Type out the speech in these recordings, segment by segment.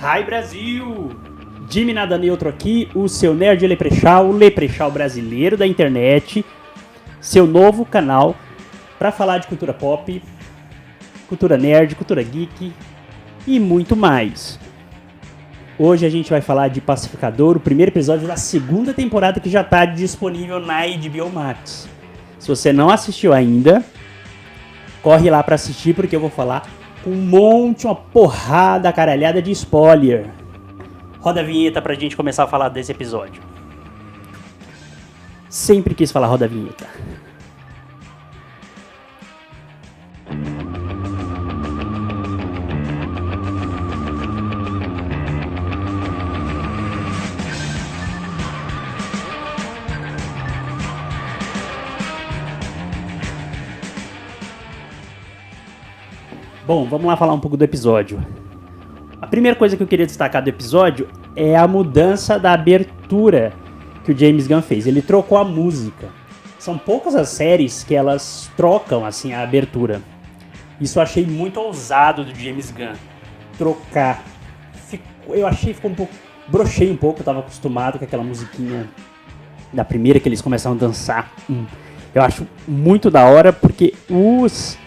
Hi Brasil! Jimmy Nada Neutro aqui, o seu nerd leprechal, o leprechal brasileiro da internet, seu novo canal para falar de cultura pop, cultura nerd, cultura geek e muito mais. Hoje a gente vai falar de Pacificador, o primeiro episódio da segunda temporada que já está disponível na HBO Max. Se você não assistiu ainda, corre lá para assistir porque eu vou falar com uma porrada caralhada de spoiler. Roda a vinheta pra gente começar a falar desse episódio. Sempre quis falar roda a vinheta. Bom, vamos lá falar um pouco do episódio. A primeira coisa que eu queria destacar do episódio é a mudança da abertura que o James Gunn fez. Ele trocou a música. São poucas as séries que elas trocam assim a abertura. Isso eu achei muito ousado do James Gunn. Trocar. Eu achei que ficou um pouco... Brochei um pouco, eu tava acostumado com aquela musiquinha da primeira que eles começaram a dançar. Eu acho muito da hora porque os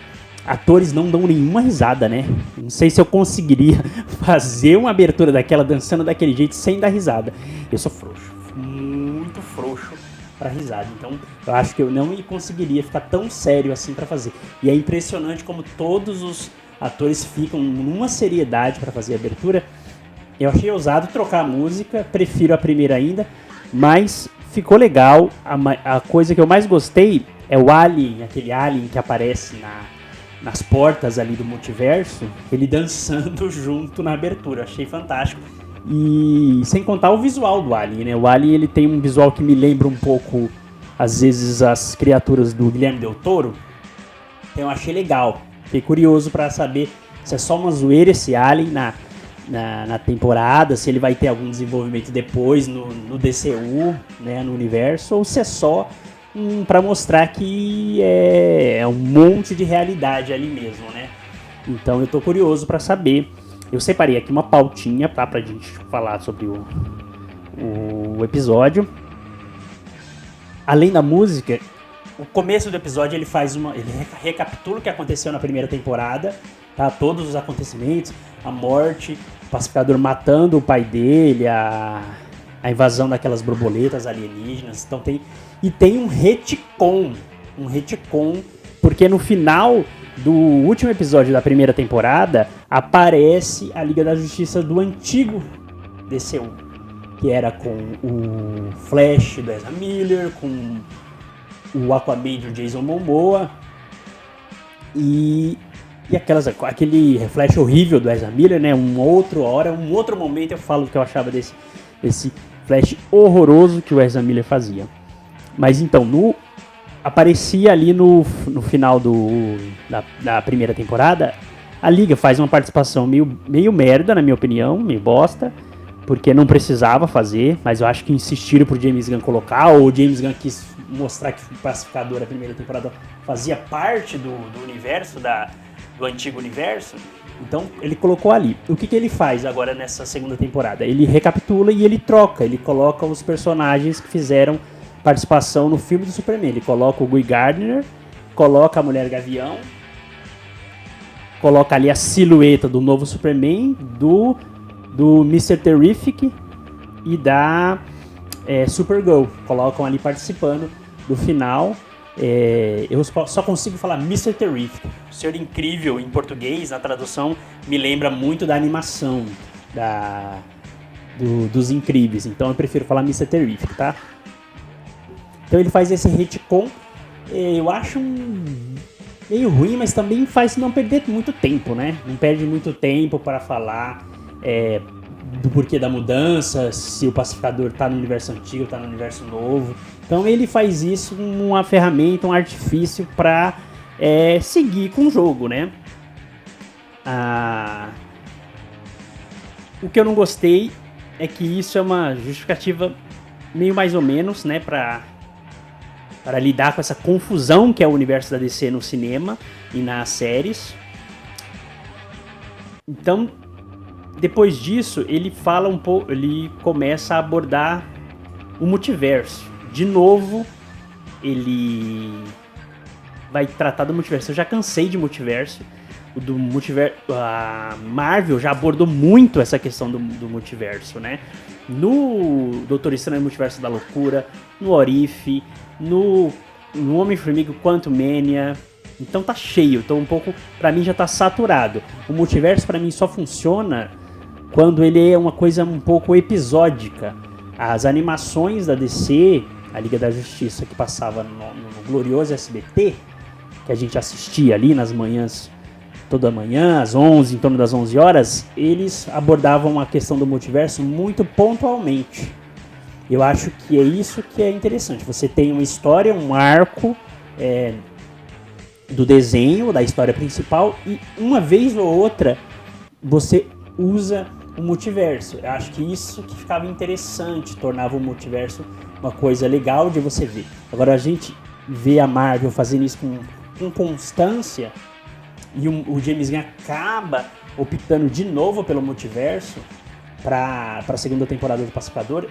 atores não dão nenhuma risada, né? Não sei se eu conseguiria fazer uma abertura daquela dançando daquele jeito sem dar risada. Eu sou frouxo, muito frouxo pra risada. Então eu acho que eu não conseguiria ficar tão sério assim pra fazer. E é impressionante como todos os atores ficam numa seriedade pra fazer a abertura. Eu achei ousado trocar a música, prefiro a primeira ainda, mas ficou legal. A coisa que eu mais gostei é o Alien, aquele Alien que aparece nas portas ali do multiverso, ele dançando junto na abertura. Achei fantástico. E sem contar o visual do Alien, né? O Alien ele tem um visual que me lembra um pouco, às vezes, as criaturas do Guilherme Del Toro. Então eu achei legal. Fiquei curioso para saber se é só uma zoeira esse Alien na temporada, se ele vai ter algum desenvolvimento depois no DCU, né, no universo, ou se é só para mostrar que é um monte de realidade ali mesmo, né? Então eu tô curioso para saber. Eu separei aqui uma pautinha, tá, pra gente falar sobre o episódio. Além da música, o começo do episódio ele recapitula o que aconteceu na primeira temporada, tá? Todos os acontecimentos, a morte, o pacificador matando o pai dele, a invasão daquelas borboletas alienígenas. Então tem um retcon, porque no final do último episódio da primeira temporada aparece a Liga da Justiça do antigo DCU, que era com o Flash do Ezra Miller, com o Aquaman do Jason Momoa e aquele Flash horrível do Ezra Miller, né? Um outro momento eu falo o que eu achava desse Flash horroroso que o Ezra Miller fazia. Mas então, aparecia ali no final da primeira temporada, a Liga faz uma participação meio merda, na minha opinião, meio bosta, porque não precisava fazer, mas eu acho que insistiram pro James Gunn colocar, ou o James Gunn quis mostrar que o Pacificador, a primeira temporada, fazia parte do universo, do antigo universo. Então ele colocou ali. O que ele faz agora nessa segunda temporada? Ele recapitula e ele troca, ele coloca os personagens que fizeram participação no filme do Superman. Ele coloca o Guy Gardner, coloca a Mulher Gavião, coloca ali a silhueta do novo Superman, do Mr. Terrific e da Supergirl. Colocam ali participando do final. Eu só consigo falar Mr. Terrific. O Senhor Incrível em português, na tradução, me lembra muito da animação dos Incríveis. Então eu prefiro falar Mr. Terrific, tá? Então ele faz esse retcon. Eu acho meio ruim, mas também faz não perder muito tempo, né? Não perde muito tempo para falar do porquê da mudança, se o Pacificador tá no universo antigo, tá no universo novo. Então ele faz isso como uma ferramenta, um artifício para seguir com o jogo, né? O que eu não gostei é que isso é uma justificativa meio mais ou menos, né, para lidar com essa confusão que é o universo da DC no cinema e nas séries. Então, depois disso, ele fala um pouco, ele começa a abordar o multiverso. De novo, ele vai tratar do multiverso. Eu já cansei de multiverso. A Marvel já abordou muito essa questão do multiverso, né? No Doutor Estranho Multiverso da Loucura, no What-If, no Homem-Formiga Quantumania. Então tá cheio, então um pouco, pra mim já tá saturado. O multiverso pra mim só funciona quando ele é uma coisa um pouco episódica. As animações da DC, a Liga da Justiça, que passava no glorioso SBT, que a gente assistia ali nas manhãs, toda manhã, às 11, em torno das 11 horas, eles abordavam a questão do multiverso muito pontualmente. Eu acho que é isso que é interessante. Você tem uma história, um arco do desenho, da história principal, e uma vez ou outra você usa o multiverso. Eu acho que isso que ficava interessante, tornava o multiverso uma coisa legal de você ver. Agora a gente vê a Marvel fazendo isso com constância, e o James Gunn acaba optando de novo pelo multiverso para a segunda temporada do Pacificador.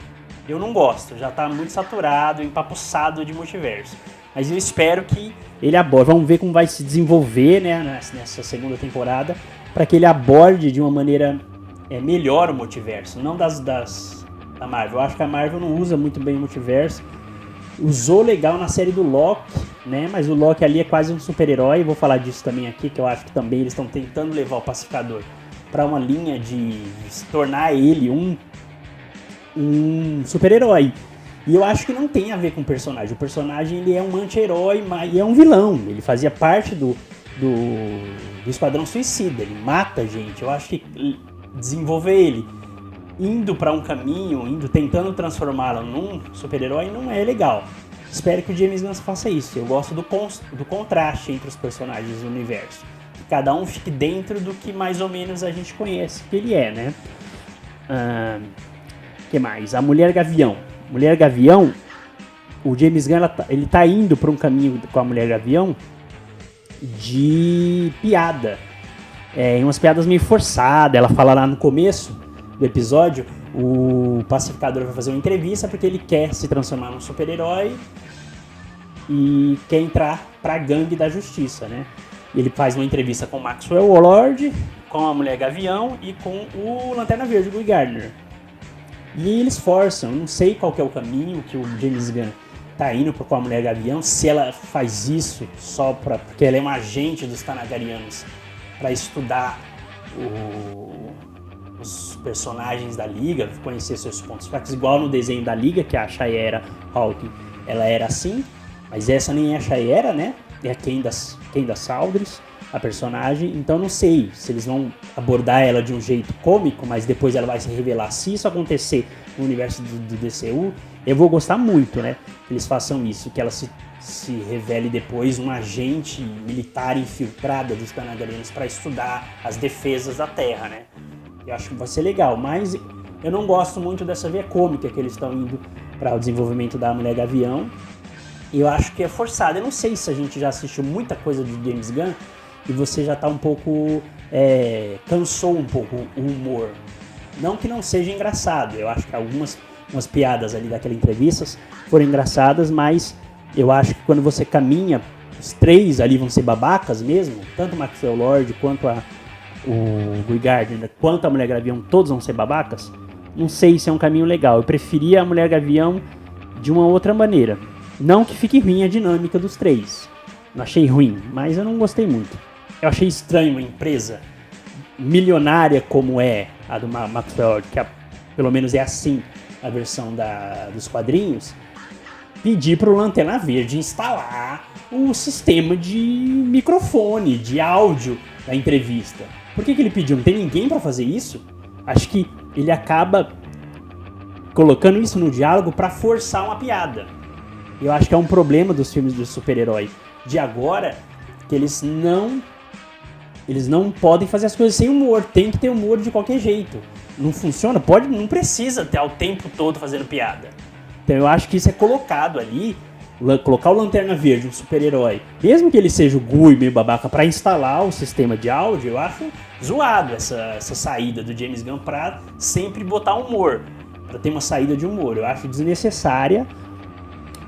Eu não gosto, já tá muito saturado, empapuçado de multiverso. Mas eu espero que ele aborde. Vamos ver como vai se desenvolver, né, nessa segunda temporada, para que ele aborde de uma maneira melhor o multiverso, não da Marvel. Eu acho que a Marvel não usa muito bem o multiverso. Usou legal na série do Loki, né? Mas o Loki ali é quase um super-herói. Vou falar disso também aqui, que eu acho que também eles estão tentando levar o Pacificador para uma linha de se tornar ele um super-herói. E eu acho que não tem a ver com o personagem. O personagem ele é um anti-herói e é um vilão. Ele fazia parte do Esquadrão Suicida. Ele mata gente. Eu acho que desenvolver ele indo para um caminho, tentando transformá-lo num super-herói não é legal. Espero que o James Gunn faça isso. Eu gosto do contraste entre os personagens do universo. Que cada um fique dentro do que mais ou menos a gente conhece que ele é, né? Que mais? A Mulher Gavião. Mulher Gavião, o James Gunn ele tá indo para um caminho com a Mulher Gavião de piada. Em umas piadas meio forçadas. Ela fala lá no começo do episódio, o Pacificador vai fazer uma entrevista porque ele quer se transformar num super-herói e quer entrar pra gangue da justiça, né? Ele faz uma entrevista com o Maxwell Lord, com a Mulher Gavião e com o Lanterna Verde, o Guy Gardner. E eles forçam, não sei qual que é o caminho que o James Gunn tá indo com a Mulher Gavião, se ela faz isso só porque ela é uma agente dos Thanagarianos para estudar os personagens da Liga, conhecer seus pontos fracos, igual no desenho da Liga, que a Shayera Hawking, ela era assim, mas essa nem é a Shayera, né? É a Kenda Saldris, a personagem, então não sei se eles vão abordar ela de um jeito cômico, mas depois ela vai se revelar. Se isso acontecer no universo do DCU, eu vou gostar muito, né? Que eles façam isso, que ela se revele depois um agente militar infiltrada dos Thanagarianos para estudar as defesas da Terra, né? Eu acho que vai ser legal, mas eu não gosto muito dessa via cômica que eles estão indo para o desenvolvimento da Mulher Gavião. E eu acho que é forçado. Eu não sei se a gente já assistiu muita coisa de James Gunn e você já tá um pouco... cansou um pouco o humor. Não que não seja engraçado. Eu acho que umas piadas ali daquelas entrevistas foram engraçadas, mas eu acho que quando você caminha, os três ali vão ser babacas mesmo, tanto o Maxwell Lord quanto o Guy Gardner, quanto a Mulher Gavião, todos vão ser babacas. Não sei se é um caminho legal. Eu preferia a Mulher Gavião de uma outra maneira. Não que fique ruim a dinâmica dos três. Não achei ruim, mas eu não gostei muito. Eu achei estranho uma empresa milionária como é a do Maxwell, que pelo menos é assim a versão dos quadrinhos, pedir para o Lanterna Verde instalar o sistema de microfone, de áudio da entrevista. Por que ele pediu? Não tem ninguém para fazer isso? Acho que ele acaba colocando isso no diálogo para forçar uma piada. Eu acho que é um problema dos filmes de super-herói de agora, que eles não podem fazer as coisas sem humor. Tem que ter humor de qualquer jeito. Não funciona? Não precisa ter o tempo todo fazendo piada. Então eu acho que isso é colocado ali colocar o Lanterna Verde, um super-herói, mesmo que ele seja o Gui meio babaca, pra instalar o sistema de áudio, eu acho zoado essa saída do James Gunn pra sempre botar humor, pra ter uma saída de humor. Eu acho desnecessária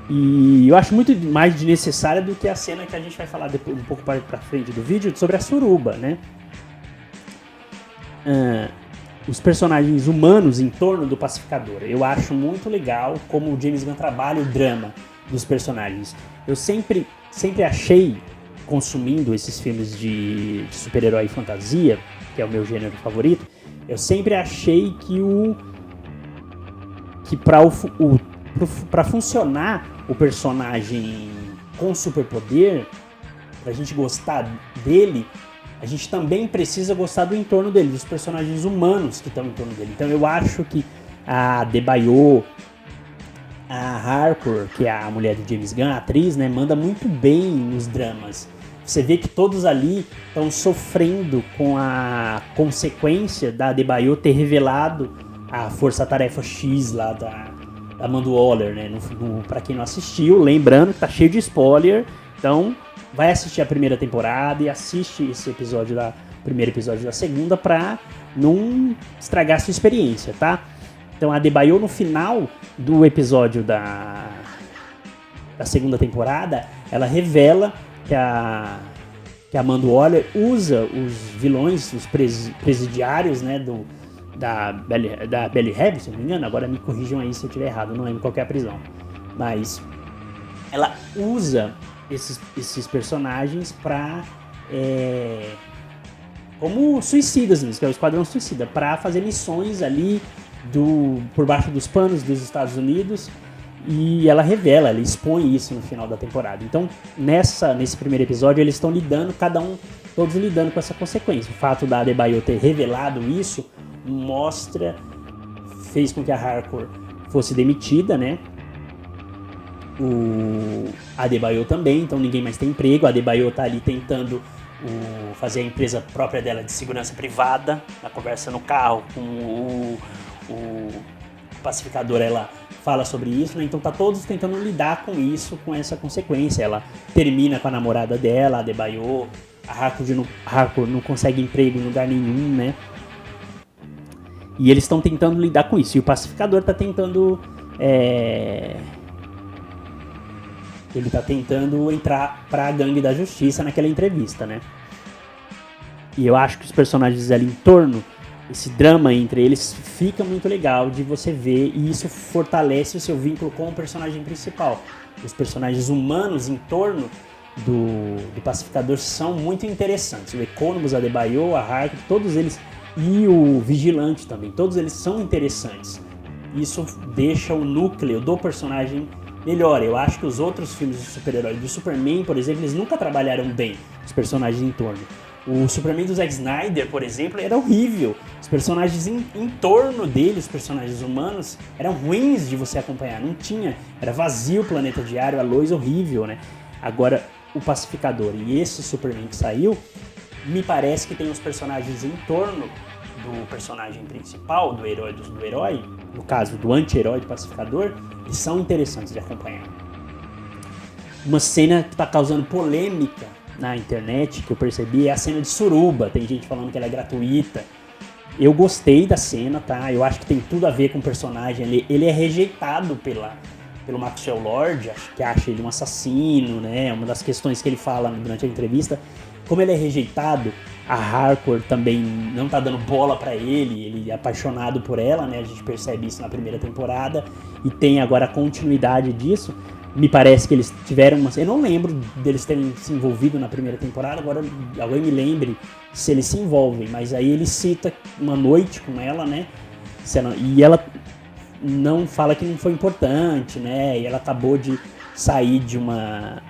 e eu acho muito mais desnecessária do que a cena que a gente vai falar depois, um pouco pra frente do vídeo, sobre a suruba, né? Os personagens humanos em torno do pacificador. Eu acho muito legal como o James Gunn trabalha o drama dos personagens. Eu sempre achei, consumindo esses filmes de super-herói e fantasia, que é o meu gênero favorito, eu sempre achei que para funcionar o personagem com superpoder, pra gente gostar dele, a gente também precisa gostar do entorno dele, dos personagens humanos que estão em torno dele. Então eu acho que a Adebayo, a Harcourt, que é a mulher do James Gunn, a atriz, né, manda muito bem nos dramas. Você vê que todos ali estão sofrendo com a consequência da Adebayo ter revelado a Força-Tarefa X lá da Amanda Waller, né? Pra quem não assistiu, lembrando que tá cheio de spoiler, então vai assistir a primeira temporada e assiste esse primeiro episódio da segunda pra não estragar a sua experiência, tá? Então a Adebayo, no final do episódio da segunda temporada, ela revela que a Amanda Waller usa os vilões, os presidiários, né, da Belle Reve, se não me engano, agora me corrijam aí se eu estiver errado, não lembro qual que é a prisão. Mas ela usa esses personagens pra... como suicidas, que é o Esquadrão Suicida, pra fazer missões ali por baixo dos panos dos Estados Unidos, e ela expõe isso no final da temporada. Então, nesse primeiro episódio, eles estão lidando, todos lidando com essa consequência. O fato da Adebayo ter revelado isso fez com que a Harcourt fosse demitida, né? A Adebayo também, então ninguém mais tem emprego. A Adebayo tá ali tentando fazer a empresa própria dela de segurança privada. Na conversa no carro com o pacificador, ela fala sobre isso, né? Então tá todos tentando lidar com isso, com essa consequência. Ela termina com a namorada dela, a Adebayo. A Harcourt não consegue emprego em lugar nenhum, né? E eles estão tentando lidar com isso. E o pacificador tá tentando... Ele tá tentando entrar pra gangue da justiça naquela entrevista, né? E eu acho que os personagens ali em torno, esse drama entre eles, fica muito legal de você ver. E isso fortalece o seu vínculo com o personagem principal. Os personagens humanos em torno do pacificador são muito interessantes. O Economus, a Adebayo, a Harcourt, todos eles... E o Vigilante também, todos eles são interessantes. Isso deixa o núcleo do personagem melhor. Eu acho que os outros filmes de super-herói, do Superman, por exemplo, eles nunca trabalharam bem os personagens em torno. O Superman do Zack Snyder, por exemplo, era horrível. Os personagens em torno dele, os personagens humanos, eram ruins de você acompanhar. Não tinha, era vazio o planeta diário, a Lois horrível, né? Agora, o Pacificador e esse Superman que saiu, me parece que tem os personagens em torno do personagem principal, do herói, no caso do anti-herói, do pacificador, eles são interessantes de acompanhar. Uma cena que está causando polêmica na internet, que eu percebi, é a cena de suruba. Tem gente falando que ela é gratuita. Eu gostei da cena, tá? Eu acho que tem tudo a ver com o personagem. Ele é rejeitado pelo Maxwell Lord, que acha ele um assassino, né? Uma das questões que ele fala durante a entrevista. Como ele é rejeitado, a Harcourt também não tá dando bola pra ele é apaixonado por ela, né? A gente percebe isso na primeira temporada e tem agora a continuidade disso. Me parece que eles tiveram eu não lembro deles terem se envolvido na primeira temporada, agora alguém me lembre se eles se envolvem, mas aí ele cita uma noite com ela, né? E ela não fala que não foi importante, né? E ela acabou de sair de uma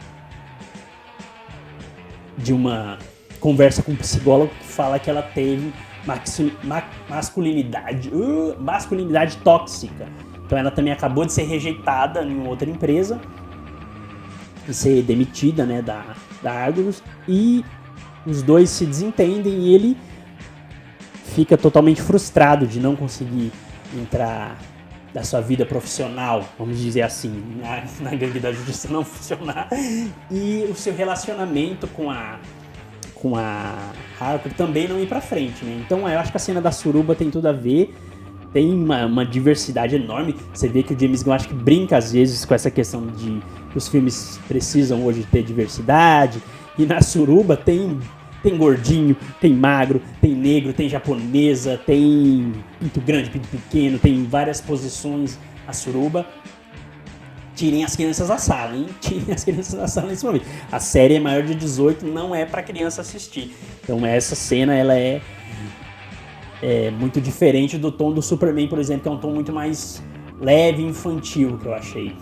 conversa com um psicólogo que fala que ela teve masculinidade tóxica. Então ela também acabou de ser rejeitada em outra empresa e ser demitida, né, da Argus, e os dois se desentendem e ele fica totalmente frustrado de não conseguir entrar da sua vida profissional, vamos dizer assim, na Gangue da Justiça não funcionar, e o seu relacionamento com a Harcourt também não ir pra frente, né? Então eu acho que a cena da suruba tem tudo a ver, tem uma diversidade enorme. Você vê que o James Gunn acho que brinca às vezes com essa questão de que os filmes precisam hoje ter diversidade, e na suruba tem gordinho, tem magro, tem negro, tem japonesa, tem pinto grande, pinto pequeno, tem várias posições a suruba. Tirem as crianças da sala, hein? Tirem as crianças da sala nesse momento. A série é maior de 18, não é pra criança assistir. Então essa cena, ela é muito diferente do tom do Superman, por exemplo, que é um tom muito mais leve e infantil, que eu achei.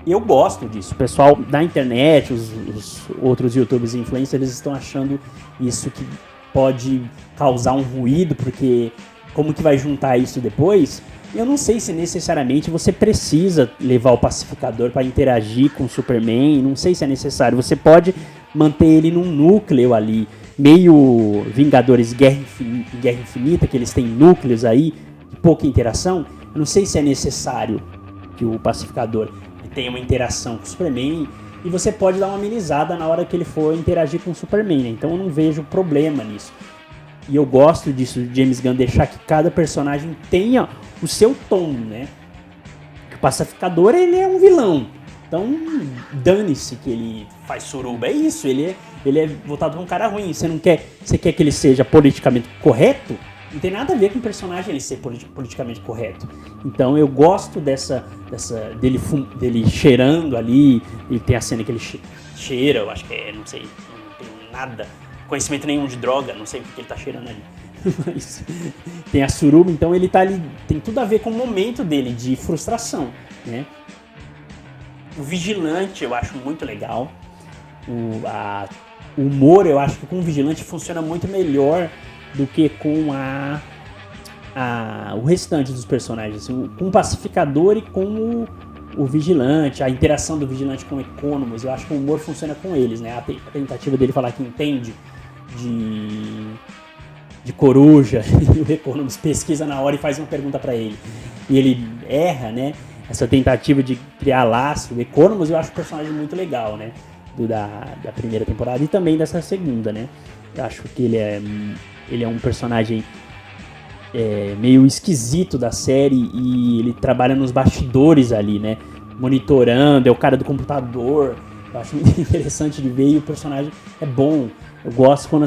E eu gosto disso. O pessoal da internet, os outros youtubers e influencers, eles estão achando isso que pode causar um ruído, porque como que vai juntar isso depois? Eu não sei se necessariamente você precisa levar o pacificador para interagir com o Superman, não sei se é necessário. Você pode manter ele num núcleo ali, meio Vingadores Guerra Infinita, que eles têm núcleos aí, de pouca interação. Eu não sei se é necessário que o pacificador tenha uma interação com o Superman, e você pode dar uma amenizada na hora que ele for interagir com o Superman, né? Então eu não vejo problema nisso. E eu gosto disso, de James Gunn deixar que cada personagem tenha o seu tom, né? Que o pacificador, ele é um vilão. Então, dane-se que ele faz suruba. É isso, ele é voltado pra um cara ruim. Você quer que ele seja politicamente correto? Não tem nada a ver com o personagem ele ser politicamente correto. Então eu gosto dele cheirando ali. E tem a cena que ele cheira, eu acho que não sei, não tenho nada, conhecimento nenhum de droga, não sei o que ele tá cheirando ali. Mas tem a suruba, então ele tá ali, tem tudo a ver com o momento dele de frustração, né? O vigilante eu acho muito legal. O humor eu acho que com o vigilante funciona muito melhor do que com o restante dos personagens, assim, com o pacificador e com o vigilante, a interação do vigilante com o Economos. Eu acho que o humor funciona com eles, né? A tentativa dele falar que entende de coruja, e o Economos pesquisa na hora e faz uma pergunta para ele, e ele erra, né? Essa tentativa de criar laço. O Economos eu acho um personagem muito legal, né? Da primeira temporada e também dessa segunda, né? Eu acho que ele é um personagem meio esquisito da série, e ele trabalha nos bastidores ali, né? Monitorando, é o cara do computador. Eu acho muito interessante de ver, e o personagem é bom. Eu gosto quando,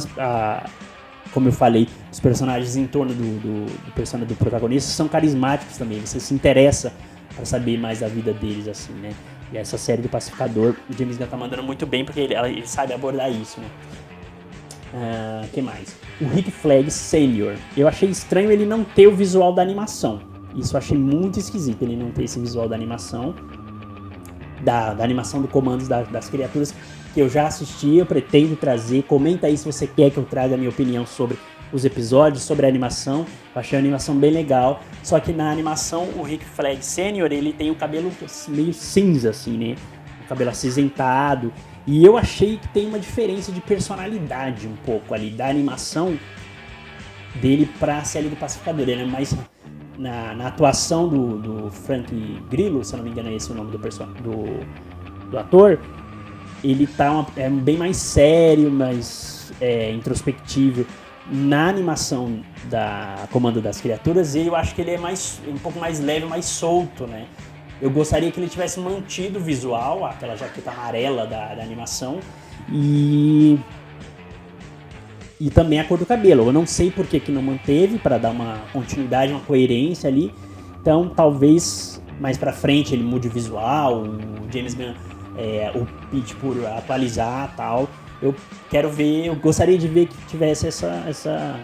como eu falei, os personagens em torno do protagonista são carismáticos também. Você se interessa para saber mais da vida deles, assim, né? E essa série do Pacificador, o James Gunn tá mandando muito bem, porque ele sabe abordar isso, né? Que mais? O Rick Flag Sr. Eu achei estranho ele não ter o visual da animação. Isso eu achei muito esquisito, ele não ter esse visual da animação. Da animação do Comandos das Criaturas, que eu já assisti, eu pretendo trazer. Comenta aí se você quer que eu traga a minha opinião sobre os episódios, sobre a animação. Eu achei a animação bem legal. Só que na animação, o Rick Flag Sr., ele tem o cabelo meio cinza, assim, né? O cabelo acinzentado. E eu achei que tem uma diferença de personalidade um pouco ali, da animação dele pra série do Pacificador. Ele é mais na atuação do Frank Grillo, se eu não me engano é esse o nome do ator. Ele tá bem mais sério, mais introspectivo. Na animação da Comando das Criaturas, eu acho que ele é um pouco mais leve, mais solto, né? Eu gostaria que ele tivesse mantido o visual, aquela jaqueta amarela da animação, e também a cor do cabelo. Eu não sei por que não manteve, para dar uma continuidade, uma coerência ali. Então talvez mais pra frente ele mude o visual, o James Gunn opte por atualizar e tal. Eu gostaria de ver que tivesse essa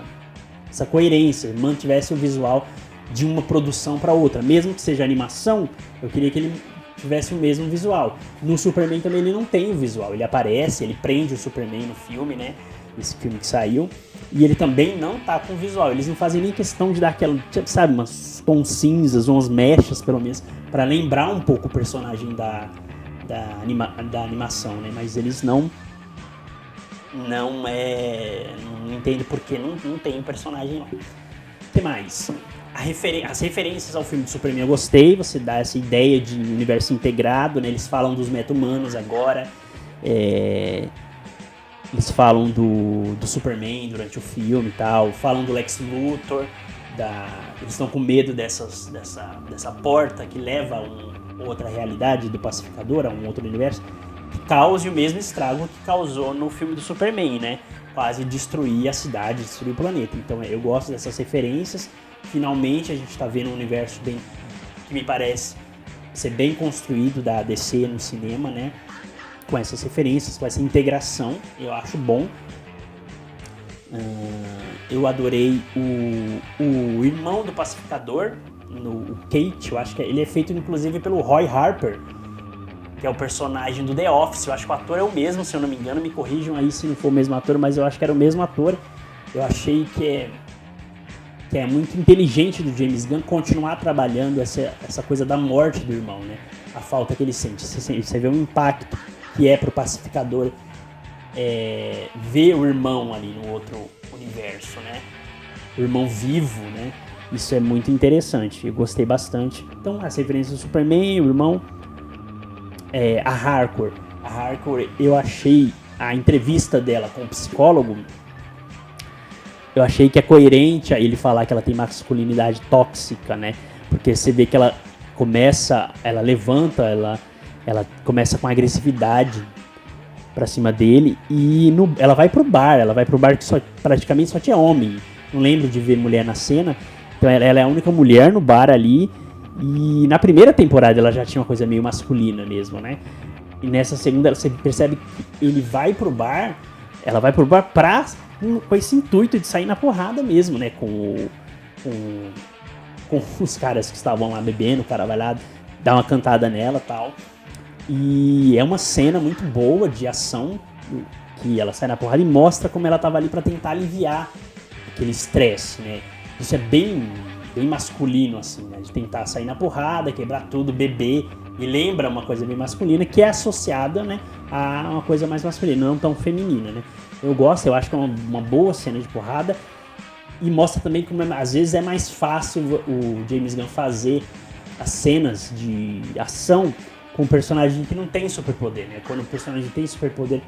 coerência, mantivesse o visual de uma produção para outra. Mesmo que seja animação, eu queria que ele tivesse o mesmo visual. No Superman também ele não tem o visual, ele aparece, ele prende o Superman no filme, né? Esse filme que saiu, e ele também não tá com visual. Eles não fazem nem questão de dar aquela, sabe, umas tons cinzas, umas mechas pelo menos, para lembrar um pouco o personagem da animação, né? Mas eles não entendo porque não tem personagem lá. que mais? As referências ao filme do Superman eu gostei, você dá essa ideia de universo integrado, né? Eles falam dos meta-humanos agora, eles falam do Superman durante o filme e tal, falam do Lex Luthor, eles estão com medo dessa porta que leva a outra realidade do Pacificador, a um outro universo, que cause o mesmo estrago que causou no filme do Superman, né? Quase destruir a cidade, destruir o planeta. Então eu gosto dessas referências. Finalmente a gente está vendo um universo que me parece ser bem construído da DC no cinema, né? Com essas referências, com essa integração, eu acho bom. Eu adorei o irmão do Pacificador, o Kate, eu acho que ele é feito inclusive pelo Roy Harper, que é o personagem do The Office. Eu acho que o ator é o mesmo, se eu não me engano, me corrijam aí se não for o mesmo ator, mas eu acho que era o mesmo ator. Eu achei que é muito inteligente do James Gunn continuar trabalhando essa coisa da morte do irmão, né? A falta que ele sente. Você vê o impacto que é pro Pacificador ver o irmão ali no outro universo, né? O irmão vivo, né? Isso é muito interessante, eu gostei bastante. Então, as referências do Superman, o irmão, a Harcourt, eu achei a entrevista dela com o psicólogo, eu achei que é coerente a ele falar que ela tem masculinidade tóxica, né? Porque você vê que ela levanta, ela começa com agressividade pra cima dele e ela vai pro bar que praticamente só tinha homem. Não lembro de ver mulher na cena. Então ela é a única mulher no bar ali. E na primeira temporada ela já tinha uma coisa meio masculina mesmo, né? E nessa segunda você percebe que ela vai pro bar com esse intuito de sair na porrada mesmo, né? Com os caras que estavam lá bebendo, o cara vai lá dar uma cantada nela e tal. E é uma cena muito boa de ação, que ela sai na porrada e mostra como ela tava ali pra tentar aliviar aquele estresse, né? Isso é bem masculino, assim, né? De tentar sair na porrada, quebrar tudo, beber. E lembra uma coisa bem masculina que é associada, né, a uma coisa mais masculina, não tão feminina, né? Eu acho que é uma boa cena de porrada. E mostra também como às vezes é mais fácil o James Gunn fazer as cenas de ação com um personagem que não tem superpoder, né? Quando o personagem tem superpoder,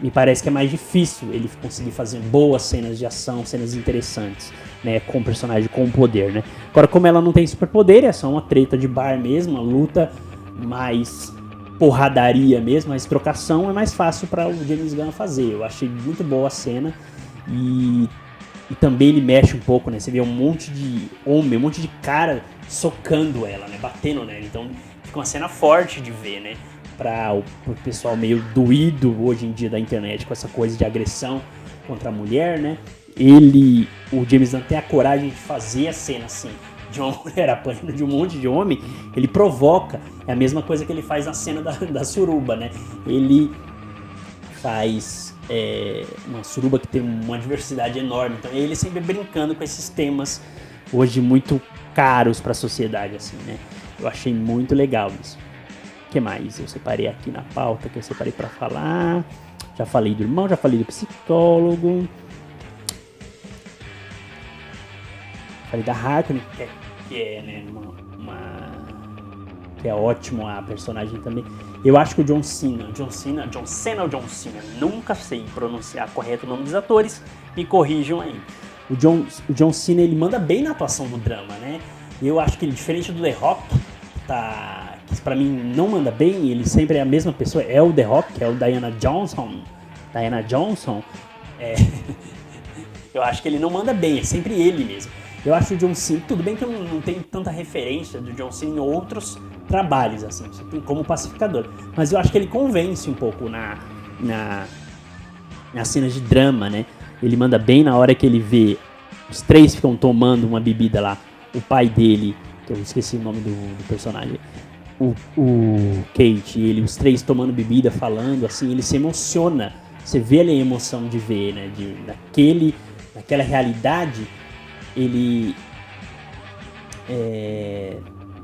me parece que é mais difícil ele conseguir fazer boas cenas de ação, cenas interessantes, né? Com o personagem com poder, né? Agora, como ela não tem superpoder, é só uma treta de bar mesmo, uma luta mais porradaria mesmo, mais trocação, é mais fácil para o James Gunn fazer. Eu achei muito boa a cena e também ele mexe um pouco, né? Você vê um monte de homem, um monte de cara socando ela, né? Batendo nela. Então fica uma cena forte de ver, né? Para o pessoal meio doído hoje em dia da internet com essa coisa de agressão contra a mulher, né? O James Gunn tem a coragem de fazer a cena assim, de uma mulher apanhando de um monte de homem, ele provoca. É a mesma coisa que ele faz na cena da suruba, né? Ele faz uma suruba que tem uma diversidade enorme, então ele sempre brincando com esses temas hoje muito caros para a sociedade, assim, né? Eu achei muito legal isso. O que mais? Eu separei aqui na pauta que eu separei para falar. Já falei do irmão, já falei do psicólogo. Falei da Harcourt, que é né, que é ótimo a personagem também. Eu acho que o John Cena, nunca sei pronunciar correto o nome dos atores, me corrijam aí. O John Cena, ele manda bem na atuação do drama, né? Eu acho que ele, diferente do The Rock, que pra mim não manda bem, ele sempre é a mesma pessoa, é o The Rock, é o Diana Johnson. Eu acho que ele não manda bem, é sempre ele mesmo. Eu acho o John Cena, tudo bem que eu não tenho tanta referência do John Cena em outros trabalhos, assim, como pacificador, mas eu acho que ele convence um pouco nas cenas de drama, né? Ele manda bem na hora que ele vê os três ficam tomando uma bebida lá, o pai dele, que eu esqueci o nome do personagem, o Kate, os três tomando bebida, falando, assim, ele se emociona, você vê ali a emoção de ver, né? Naquela realidade,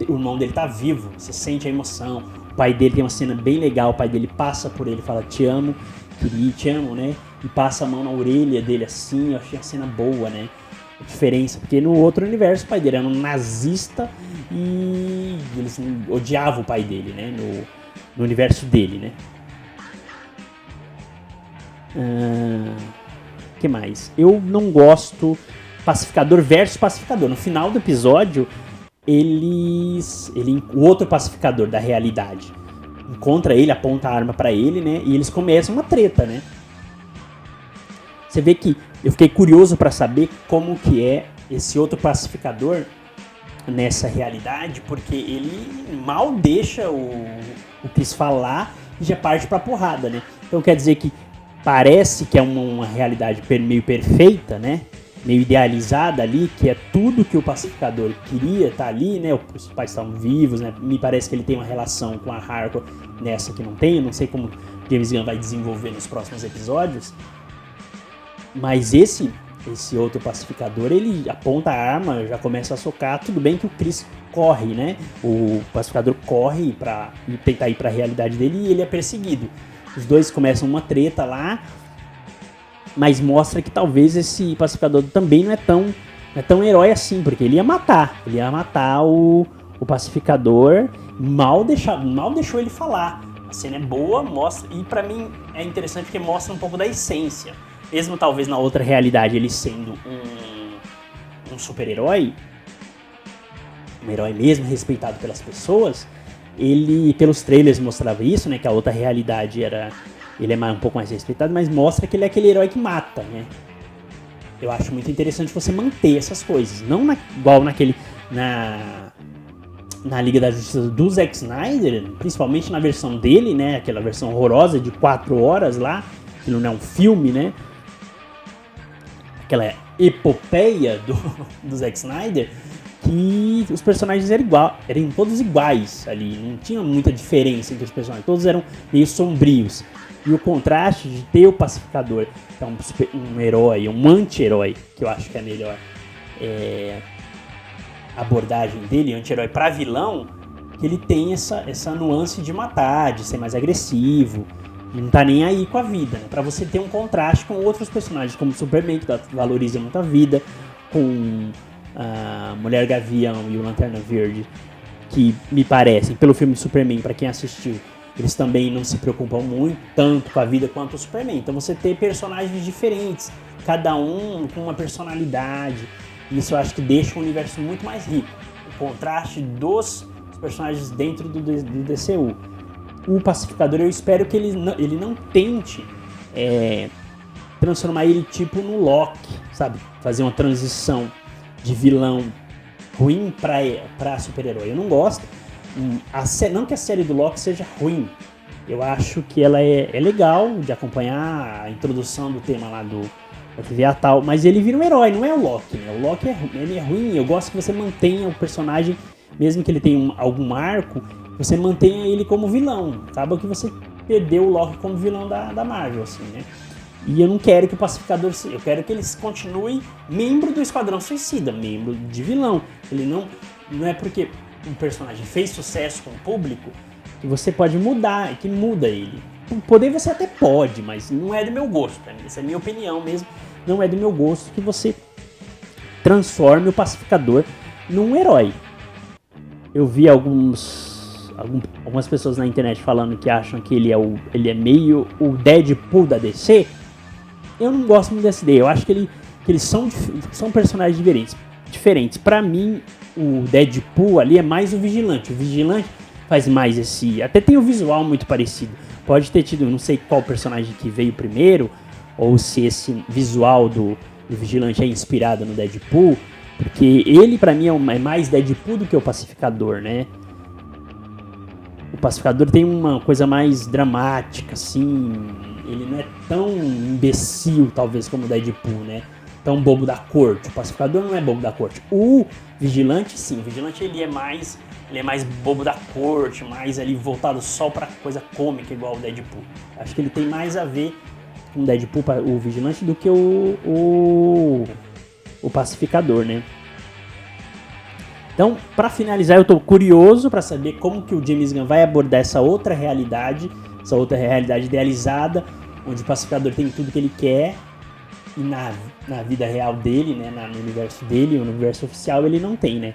o irmão dele tá vivo, você sente a emoção. O pai dele tem uma cena bem legal, o pai dele passa por ele, fala te amo, querido, te amo, né? E passa a mão na orelha dele assim, eu achei a cena boa, né? diferença, porque no outro universo o pai dele era um nazista e eles odiavam o pai dele, né? No universo dele, né? Que mais? Eu não gosto Pacificador versus Pacificador. No final do episódio, o outro Pacificador da realidade encontra ele, aponta a arma pra ele, né? E eles começam uma treta, né? Você vê que eu fiquei curioso pra saber como que é esse outro Pacificador nessa realidade, porque ele mal deixa o Chris falar e já parte pra porrada, né? Então quer dizer que parece que é uma realidade meio perfeita, né? Meio idealizada ali, que é tudo que o Pacificador queria estar ali, né? Os pais estavam vivos, né? Me parece que ele tem uma relação com a Harcourt nessa que não tem. Eu não sei como James Gunn vai desenvolver nos próximos episódios. Mas esse outro Pacificador, ele aponta a arma, já começa a socar. Tudo bem que o Chris corre, né? O Pacificador corre pra tentar ir pra realidade dele e ele é perseguido. Os dois começam uma treta lá, mas mostra que talvez esse Pacificador também não é tão herói assim, porque ele ia matar o Pacificador, mal deixou ele falar. A cena é boa, mostra, e pra mim é interessante porque mostra um pouco da essência. Mesmo talvez na outra realidade ele sendo um super-herói, um herói mesmo, respeitado pelas pessoas, ele, pelos trailers mostrava isso, né, que a outra realidade ele é um pouco mais respeitado, mas mostra que ele é aquele herói que mata, né. Eu acho muito interessante você manter essas coisas, não igual na Liga da Justiça do Zack Snyder, principalmente na versão dele, né, aquela versão horrorosa de 4 horas lá, que não é um filme, né, aquela epopeia do Zack Snyder, que os personagens eram todos iguais ali, não tinha muita diferença entre os personagens, todos eram meio sombrios. E o contraste de ter o Pacificador, que é um herói, um anti-herói, que eu acho que é a melhor abordagem dele, anti-herói pra vilão, que ele tem essa nuance de matar, de ser mais agressivo, de não tá nem aí com a vida, né? Pra você ter um contraste com outros personagens, como o Superman, que valoriza muito a vida, com a Mulher Gavião e o Lanterna Verde, que me parecem, pelo filme Superman, pra quem assistiu, eles também não se preocupam muito, tanto com a vida quanto o Superman. Então você ter personagens diferentes, cada um com uma personalidade, isso eu acho que deixa o universo muito mais rico. O contraste dos personagens dentro do DCU. O Pacificador, eu espero que ele não tente transformar ele tipo no Loki, sabe? Fazer uma transição de vilão ruim pra super-herói. Eu não gosto. Não que a série do Loki seja ruim. Eu acho que ela é legal de acompanhar a introdução do tema lá da TV a tal, mas ele vira um herói, não é o Loki, né? O Loki ele é ruim. Eu gosto que você mantenha o personagem, mesmo que ele tenha algum arco, você mantenha ele como vilão. Acaba que você perdeu o Loki como vilão da Marvel, assim, né? E eu não quero que o Pacificador... Eu quero que ele continue membro do Esquadrão Suicida, membro de vilão. Ele não é porque um personagem fez sucesso com o público que você pode mudar, que muda ele. Poder você até pode, mas não é do meu gosto. Essa é a minha opinião mesmo. Não é do meu gosto que você transforme o Pacificador num herói. Eu vi algumas pessoas na internet falando que acham que ele é meio o Deadpool da DC. Eu não gosto muito dessa ideia. Eu acho que eles são personagens diferentes. Pra mim, o Deadpool ali é mais o Vigilante. O Vigilante faz mais esse... Até tem o visual muito parecido. Pode ter tido, não sei qual personagem que veio primeiro, ou se esse visual do Vigilante é inspirado no Deadpool, porque ele, pra mim, é mais Deadpool do que o Pacificador, né? O Pacificador tem uma coisa mais dramática, assim... Ele não é tão imbecil, talvez, como o Deadpool, né? Tão bobo da corte. O Pacificador não é bobo da corte. O Vigilante, sim. O Vigilante, ele é mais bobo da corte, mais ali voltado só pra coisa cômica, igual o Deadpool. Acho que ele tem mais a ver com o Deadpool, o Vigilante, do que o Pacificador, né? Então, pra finalizar, eu tô curioso pra saber como que o James Gunn vai abordar essa outra realidade idealizada, onde o Pacificador tem tudo que ele quer, e na vida real dele, né, no universo dele, no universo oficial, ele não tem, né?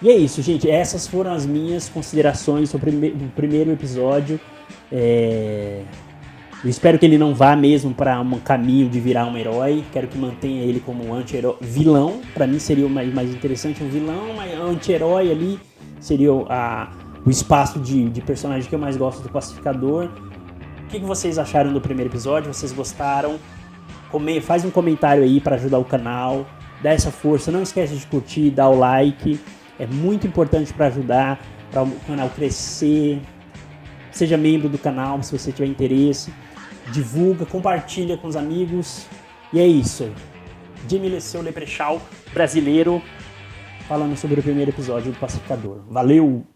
E é isso, gente. Essas foram as minhas considerações sobre o primeiro episódio. Eu espero que ele não vá mesmo para um caminho de virar um herói. Quero que mantenha ele como um anti-herói. Vilão, para mim seria o mais interessante. Um vilão, um anti-herói ali seria o espaço de personagem que eu mais gosto do Pacificador. O que vocês acharam do primeiro episódio? Vocês gostaram? Faz um comentário aí para ajudar o canal. Dá essa força. Não esquece de curtir, dar o like. É muito importante para ajudar para o canal crescer. Seja membro do canal se você tiver interesse. Divulga, compartilha com os amigos. E é isso. Jimmy, seu Leprechaun brasileiro, falando sobre o primeiro episódio do Pacificador. Valeu!